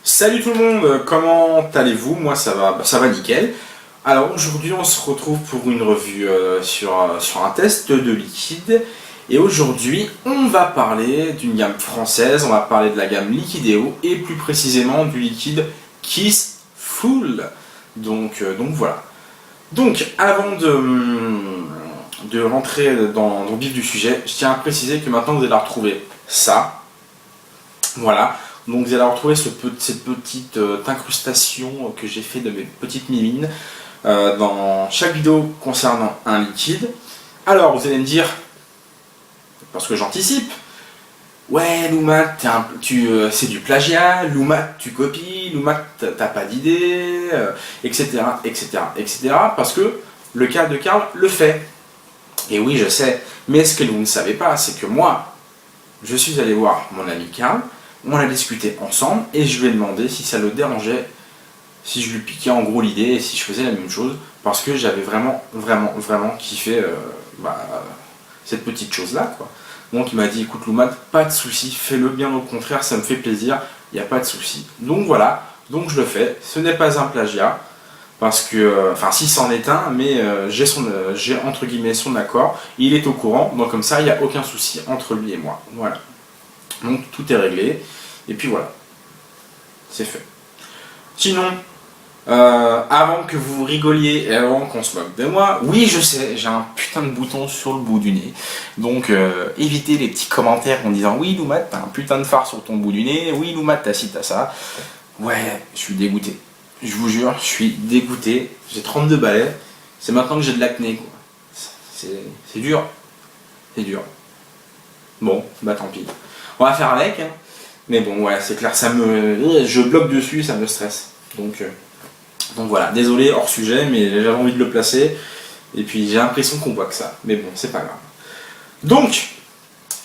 Salut tout le monde, comment allez-vous? Moi ça va nickel. Alors aujourd'hui on se retrouve pour une revue sur un test de liquide. Et aujourd'hui on va parler d'une gamme française, on va parler de la gamme Liquideo et plus précisément du liquide Kiss Full. Donc voilà. Donc avant de rentrer dans le vif du sujet, je tiens à préciser que maintenant vous allez retrouver ça. Voilà. Donc vous allez retrouver cette petite incrustation que j'ai fait de mes petites mimines dans chaque vidéo concernant un liquide. Alors vous allez me dire, parce que j'anticipe, ouais Loumat, c'est du plagiat, Loumat tu copies, Loumat t'as pas d'idée, etc., etc., etc. Parce que le cas de Karl le fait. Et oui je sais, mais ce que vous ne savez pas, c'est que moi, je suis allé voir mon ami Karl, on a discuté ensemble et je lui ai demandé si ça le dérangeait, si je lui piquais en gros l'idée et si je faisais la même chose, parce que j'avais vraiment kiffé cette petite chose là quoi. Donc il m'a dit écoute Loumat, pas de souci, fais-le, bien au contraire, ça me fait plaisir, il n'y a pas de souci. Donc voilà, donc je le fais, ce n'est pas un plagiat, parce que, enfin si c'en est un, mais j'ai entre guillemets son accord, il est au courant, donc comme ça il n'y a aucun souci entre lui et moi, voilà. Donc tout est réglé, et puis voilà, c'est fait. Sinon, avant que vous rigoliez et avant qu'on se moque de moi, oui je sais, j'ai un putain de bouton sur le bout du nez. Donc évitez les petits commentaires en disant oui Loumat t'as un putain de phare sur ton bout du nez, oui Loumat t'as ci t'as ça. Ouais, je suis dégoûté. Je vous jure, je suis dégoûté. J'ai 32 balais, c'est maintenant que j'ai de l'acné quoi. C'est dur, c'est dur. Bon, bah tant pis. On va faire avec, hein. Mais bon, ouais, c'est clair, je bloque dessus, ça me stresse. Donc voilà, désolé, hors sujet, mais j'avais envie de le placer. Et puis j'ai l'impression qu'on voit que ça. Mais bon, c'est pas grave. Donc,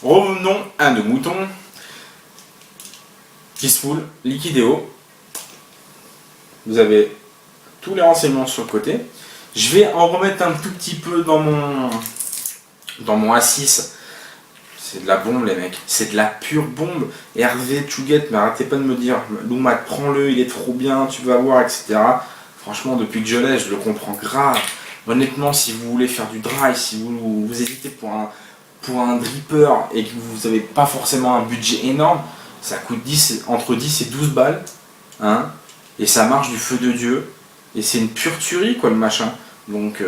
revenons à nos moutons. Kiss Full, Liquideo. Vous avez tous les renseignements sur le côté. Je vais en remettre un tout petit peu dans mon A6. C'est de la bombe les mecs, c'est de la pure bombe. Hervé, Chouguette, mais arrêtez pas de me dire Loumat, prends-le, il est trop bien, tu vas voir, etc. Franchement, depuis que je l'ai, je le comprends grave. Honnêtement, si vous voulez faire du dry, si vous hésitez pour un dripper et que vous n'avez pas forcément un budget énorme, ça coûte entre 10 et 12 balles. Hein, et ça marche du feu de Dieu. Et c'est une pure tuerie quoi le machin. Donc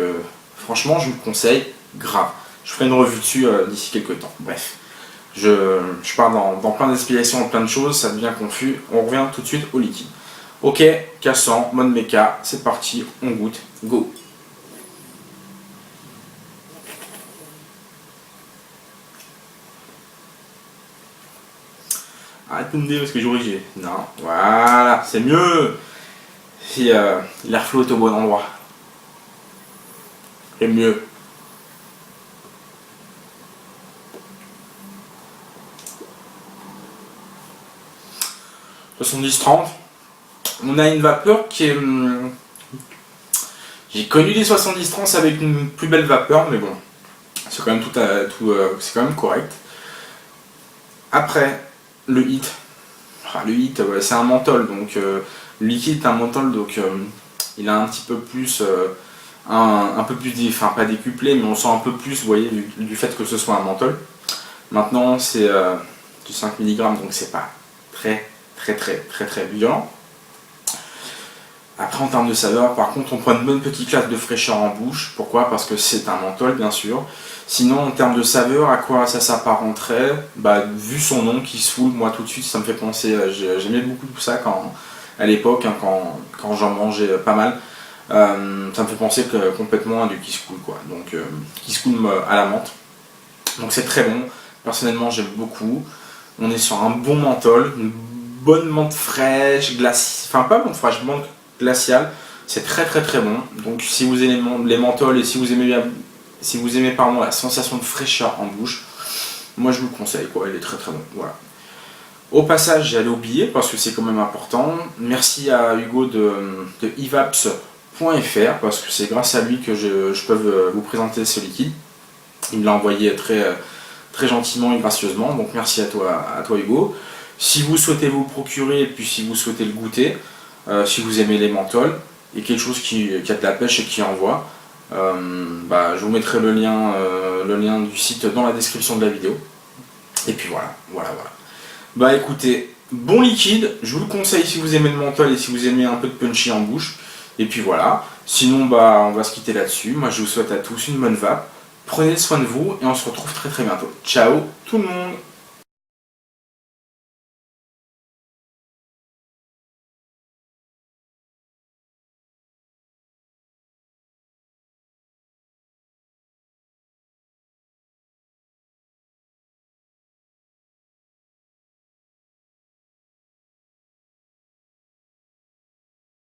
franchement, je vous le conseille grave. Je ferai une revue dessus d'ici quelques temps. Bref, je pars dans plein d'explications, plein de choses, ça devient confus. On revient tout de suite au liquide. Ok, cassant, mode méca, c'est parti, on goûte, go. Arrête de me dire parce que j'ai j'ai. Non, voilà, c'est mieux. Si l'air flotte au bon endroit. C'est mieux. « 70-30 ». On a une vapeur qui est... J'ai connu des 70-30 avec une plus belle vapeur, mais bon, c'est quand même c'est quand même correct. Après, le hit. Le hit, ouais, c'est un menthol, donc le liquide est un menthol, donc il a un petit peu plus... un peu plus, enfin pas décuplé, mais on sent un peu plus, vous voyez, du fait que ce soit un menthol. Maintenant, c'est du 5 mg, donc c'est pas très violent. Après en termes de saveur, par contre on prend une bonne petite classe de fraîcheur en bouche. Pourquoi? Parce que c'est un menthol bien sûr. Sinon en termes de saveur, à quoi ça s'apparenterait? Bah vu son nom Kiss Full, moi tout de suite ça me fait penser, j'aimais beaucoup tout ça à l'époque, hein, quand j'en mangeais pas mal. Ça me fait penser complètement à du Kiss Cool, quoi. Donc Kiss Cool à la menthe. Donc c'est très bon. Personnellement, j'aime beaucoup. On est sur un bon menthol, une bonne menthe fraîche, enfin pas menthe fraîche, menthe glaciale. C'est très très très bon. Donc si vous aimez les menthols et si vous aimez bien, si vous aimez pardon, la sensation de fraîcheur en bouche, moi je vous le conseille, quoi. Il est très très bon. Voilà. Au passage, j'allais oublier parce que c'est quand même important. Merci à Hugo de evaps.fr parce que c'est grâce à lui que je peux vous présenter ce liquide. Il me l'a envoyé très gentiment et gracieusement, donc merci à toi Hugo. Si vous souhaitez vous le procurer et puis si vous souhaitez le goûter, si vous aimez les menthols et quelque chose qui a de la pêche et qui envoie, je vous mettrai le lien du site dans la description de la vidéo. Et puis voilà. Bah écoutez, bon liquide, je vous le conseille si vous aimez le menthol et si vous aimez un peu de punchy en bouche. Et puis voilà, sinon on va se quitter là-dessus. Moi je vous souhaite à tous une bonne vape. Prenez soin de vous et on se retrouve très très bientôt. Ciao tout le monde!